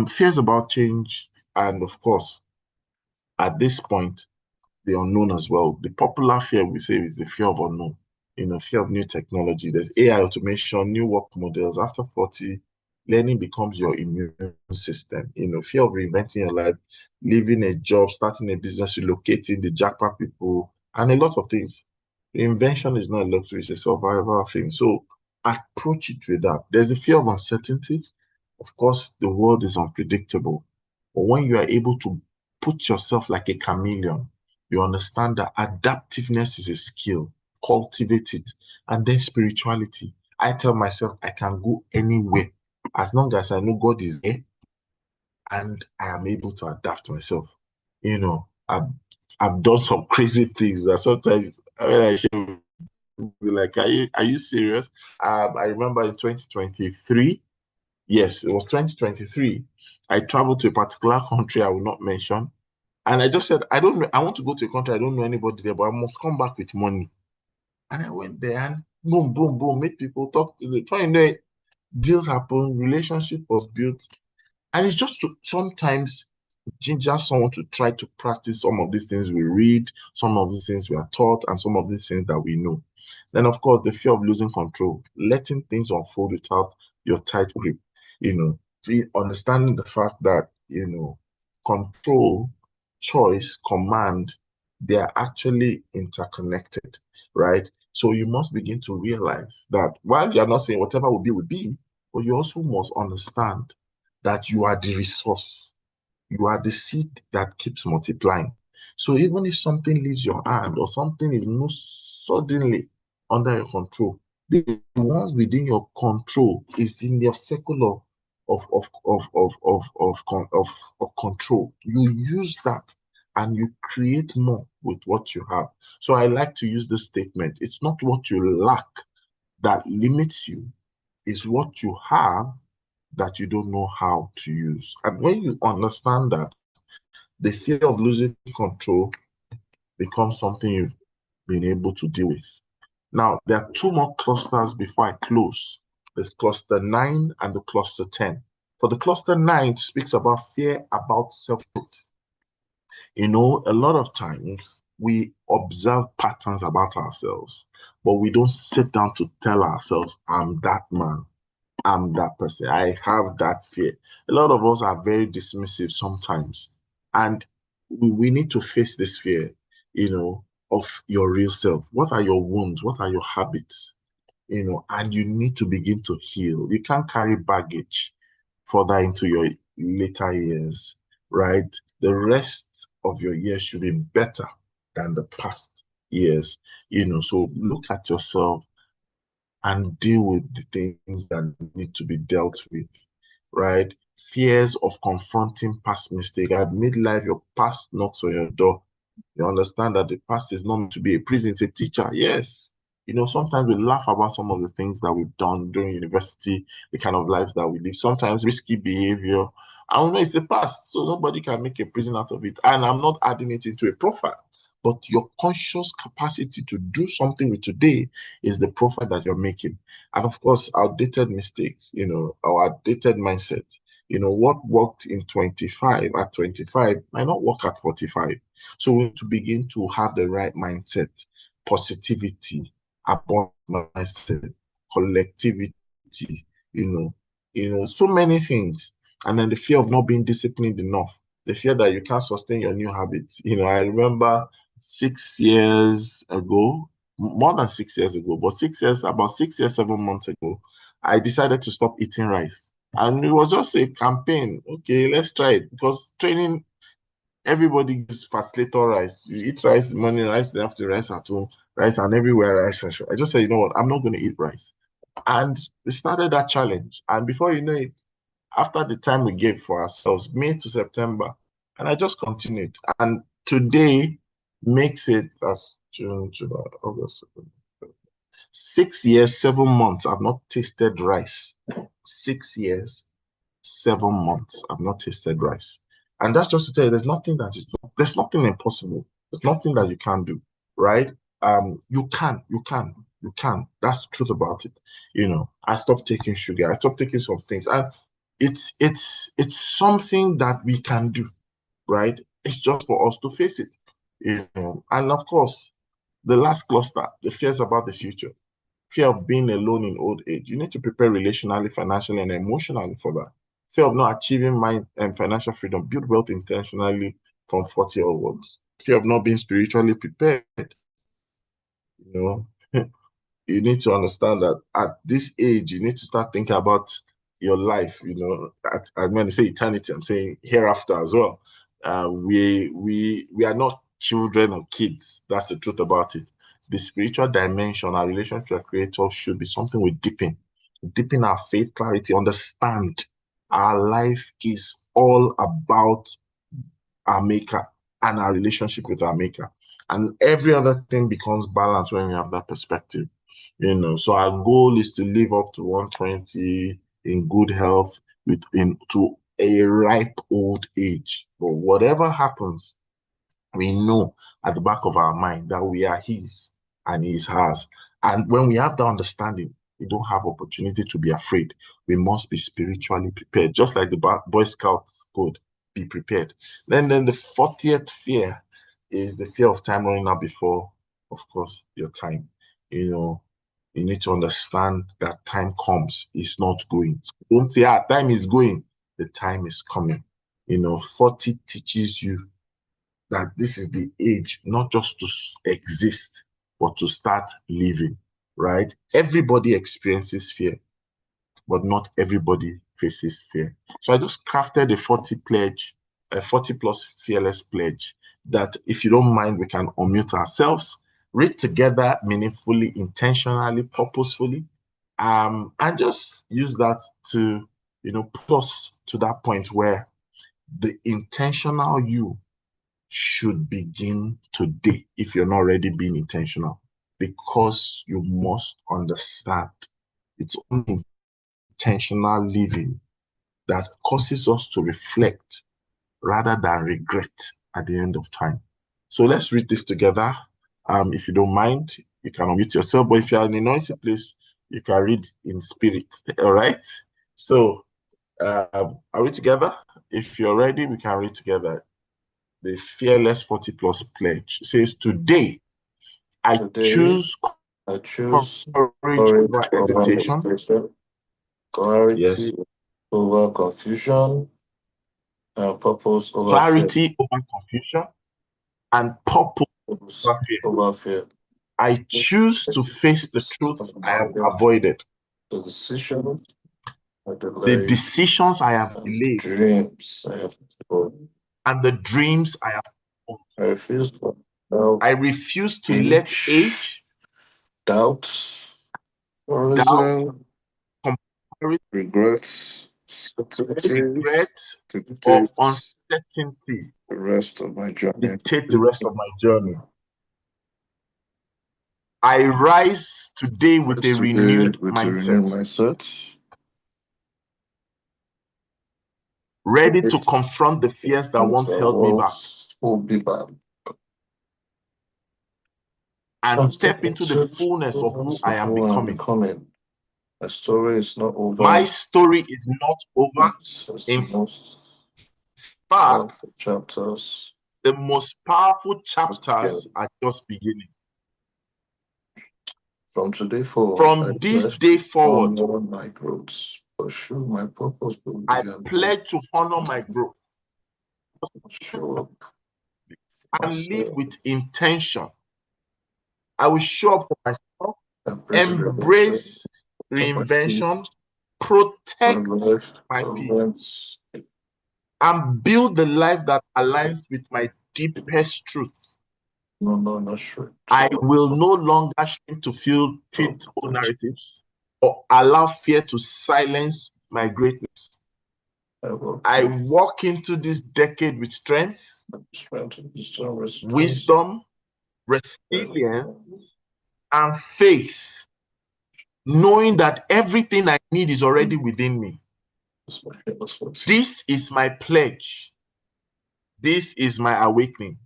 Fears about change, and of course, at this point, the unknown as well. The popular fear we say is the fear of unknown, fear of new technology. There's AI automation, new work models. After 40, learning becomes your immune system. Fear of reinventing your life, leaving a job, starting a business, relocating, the jackpot people, and a lot of things. Reinvention is not a luxury, it's a survival thing. So approach it with that. There's the fear of uncertainty. Of course, the world is unpredictable. But when you are able to put yourself like a chameleon, you understand that adaptiveness is a skill. Cultivate it. And then spirituality. I tell myself I can go anywhere as long as I know God is there and I am able to adapt myself. I've done some crazy things that sometimes when I share, be like, are you serious? I remember in 2023, yes, it was 2023, I traveled to a particular country I will not mention. And I just said, I don't know, I want to go to a country, I don't know anybody there, but I must come back with money. And I went there and boom, boom, boom, meet people, talk to them, try and know deals happen, relationship was built. And it's just sometimes ginger someone to try to practice some of these things we read, some of these things we are taught, and some of these things that we know. Then, of course, the fear of losing control, letting things unfold without your tight grip. Understanding the fact that, control, choice, command, they are actually interconnected, right? So you must begin to realize that while you're not saying whatever will be, but you also must understand that you are the resource. You are the seed that keeps multiplying. So even if something leaves your hand or something is most suddenly under your control, the ones within your control is in your circle of control. You use that and you create more with what you have. So I like to use this statement. It's not what you lack that limits you, it's what you have that you don't know how to use. And when you understand that, the fear of losing control becomes something you've been able to deal with. Now, there are two more clusters before I close. The cluster 9 and the cluster 10. For the cluster 9, it speaks about fear about self-growth. A lot of times we observe patterns about ourselves, but we don't sit down to tell ourselves, I'm that man, I'm that person, I have that fear. A lot of us are very dismissive sometimes, and we need to face this fear, of your real self. What are your wounds? What are your habits? And you need to begin to heal. You can't carry baggage further into your later years, right? The rest of your years should be better than the past years, so look at yourself and deal with the things that need to be dealt with, right? Fears of confronting past mistakes. At midlife, your past knocks on your door. You understand that the past is not meant to be a prison, it's a teacher. Yes. Sometimes we laugh about some of the things that we've done during university, the kind of lives that we live, sometimes risky behavior. I don't know, it's the past, so nobody can make a prison out of it. And I'm not adding it into a profile, but your conscious capacity to do something with today is the profile that you're making. And of course, outdated mistakes, our outdated mindset. What worked in 25 at 25 might not work at 45. So we need to begin to have the right mindset, positivity, abundant mindset, collectivity, so many things. And then the fear of not being disciplined enough, the fear that you can't sustain your new habits. I remember 6 years ago, more than 6 years ago, but about 6 years, 7 months ago, I decided to stop eating rice. And it was just a campaign. Okay, let's try it. Because training, everybody gives facilitator rice. You eat rice in the morning, rice in the afternoon, rice at home, rice and everywhere, rice. I just said, you know what, I'm not going to eat rice. And we started that challenge. And before you know it, after the time we gave for ourselves, May to September, and I just continued. And today makes it as June, July, August, 6 years, 7 months. I've not tasted rice. 6 years, 7 months. I've not tasted rice. And that's just to tell you, there's nothing impossible. There's nothing that you can't do, right? You can. That's the truth about it. I stopped taking sugar. I stopped taking some things, and it's something that we can do, right? It's just for us to face it, And of course, the last cluster, the fears about the future, fear of being alone in old age. You need to prepare relationally, financially, and emotionally for that. Fear of not achieving mind and financial freedom. Build wealth intentionally from 40 onwards. Fear of not being spiritually prepared. You know, you need to understand that at this age, you need to start thinking about your life. When I say eternity, I'm saying hereafter as well. We are not children or kids. That's the truth about it. The spiritual dimension, our relationship with our Creator should be something we deepen our faith, clarity, understand. Our life is all about our Maker and our relationship with our Maker. And every other thing becomes balanced when we have that perspective. So our goal is to live up to 120 in good health to a ripe old age. But whatever happens, we know at the back of our mind that we are His and He is hers. And when we have that understanding, we don't have opportunity to be afraid. We must be spiritually prepared, just like the Boy Scouts code, be prepared. Then the 40th fear is the fear of time running out before, of course, your time. You need to understand that time comes, it's not going. Don't say, time is going. The time is coming. 40 teaches you that this is the age, not just to exist, but to start living, right? Everybody experiences fear, but not everybody faces fear. So I just crafted a 40 pledge, a 40 plus fearless pledge that, if you don't mind, we can unmute ourselves, read together meaningfully, intentionally, purposefully, and just use that to, put us to that point where the intentional you should begin today if you're not already being intentional, because you must understand it's only intentional living that causes us to reflect rather than regret at the end of time. So let's read this together. If you don't mind, you can unmute yourself, but if you're in a noisy place, you can read in spirit. All right. So are we together? If you're ready, we can read together. the Fearless 40 Plus pledge. It says, today, I choose courage courage over hesitation. Clarity Yes. over confusion, and purpose over Clarity over confusion, and purpose over fear. I choose to face the truth I have avoided. The decisions I have delayed. Dreams I have destroyed. And the dreams I have fulfilled. I refuse to let age, doubts, regrets, regret, or uncertainty the rest of my journey. dictate the rest of my journey. I rise today with a renewed mindset. Ready to confront the fears that once held me back. And step into the fullness of who I am becoming. My story is not over. My story is not over. In fact, chapters. The most powerful chapters are just beginning. From today forward, From this day forward, my growth, pursue my purpose. I pledge to honor my growth. Show up and live with intention. I will show up for myself, embrace reinvention, protect my peace, and build the life that aligns with my deepest truth. Not sure. I will no longer shrink to fit old narratives or allow fear to silence my greatness. I walk into this decade with strength, wisdom, resilience, and faith, knowing that everything I need is already within me. This is my pledge. This is my awakening.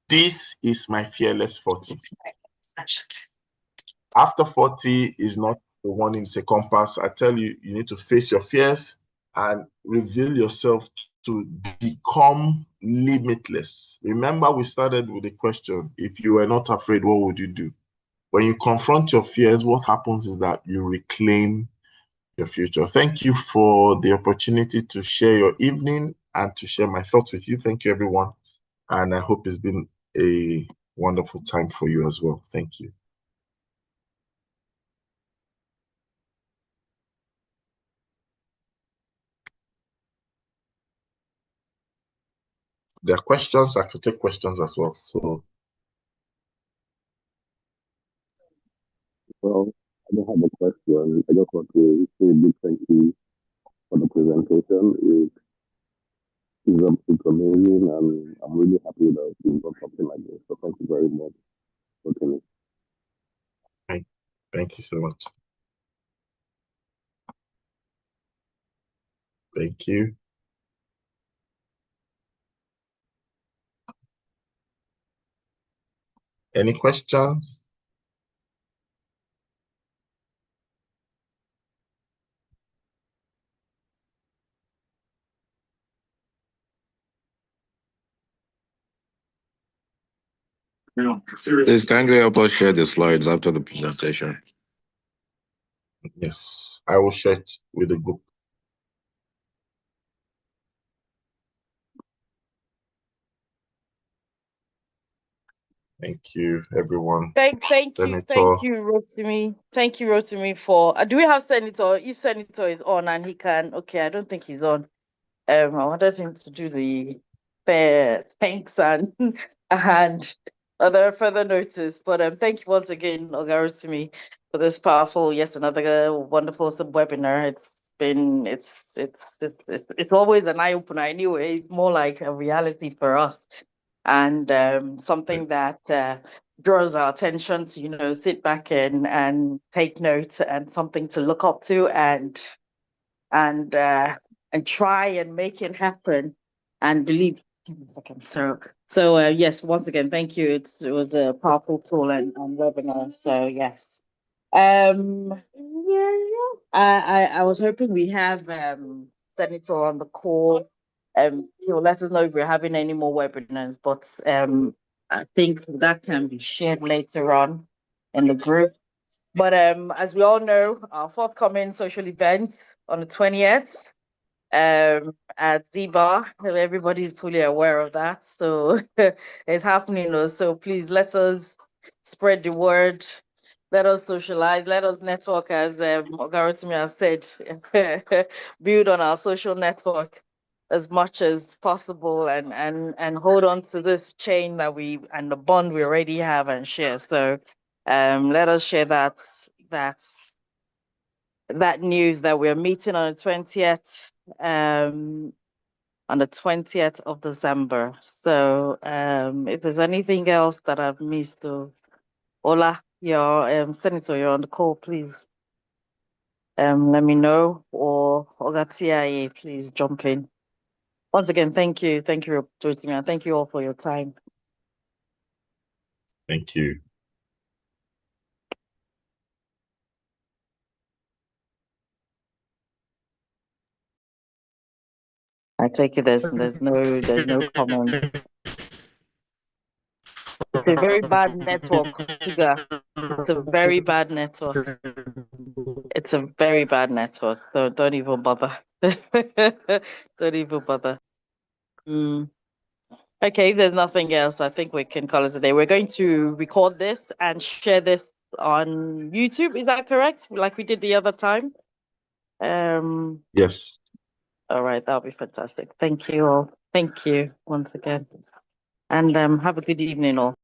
This is my fearless 40. After 40 is not the one in the compass. I tell you, you need to face your fears and reveal yourself to become limitless. Remember, we started with the question, if you were not afraid, what would you do? When you confront your fears, what happens is that you reclaim your future. Thank you for the opportunity to share your evening and to share my thoughts with you. Thank you, everyone. And I hope it's been a wonderful time for you as well. Thank you. There are questions. I could take questions as well. So, well, I don't have a question. I just want to say a big thank you for the presentation. It's amazing, and I'm really happy that you've done something like this. So thank you very much for coming. Thank you so much. Thank you. Any questions? Please kindly help us share the slides after the presentation. Yes, I will share it with the group. Thank you, everyone. Thank you, Rotimi. Thank you, Rotimi, for. Do we have Senator? If Senator is on and he can, okay, I don't think he's on. I wanted him to do the thanks and and other further notice. But thank you once again, Oga Rotimi, for this powerful, yet another wonderful sub-webinar. It's always an eye opener. Anyway, it's more like a reality for us, and something that draws our attention to, sit back and take notes, and something to look up to, and try and make it happen and believe. So yes, once again, thank you. It was a powerful tool and webinar. So yes. I was hoping we have Senator on the call He'll let us know if we're having any more webinars, but I think that can be shared later on in the group. But as we all know, our forthcoming social event on the 20th at Ziba, everybody's fully aware of that. So it's happening. So please let us spread the word. Let us socialize. Let us network, as Ogarotimi has said. Build on our social network as much as possible, and hold on to this chain that we and the bond we already have and share. So let us share that news that we're meeting on the 20th, on the 20th of December. So if there's anything else that I've missed, Ola, your Senator, you're on the call, please let me know, or Ogatia, please jump in. Once again, thank you, Rotimi, and thank you all for your time. Thank you. I take it there's no comments. It's a very bad network, Sugar. It's a very bad network. It's a very bad network. So don't even bother. Don't even bother. Okay, if there's nothing else, I think we can call it a day. We're going to record this and share this on YouTube. Is that correct? Like we did the other time? Yes. All right, that'll be fantastic. Thank you all. Thank you once again. And have a good evening all.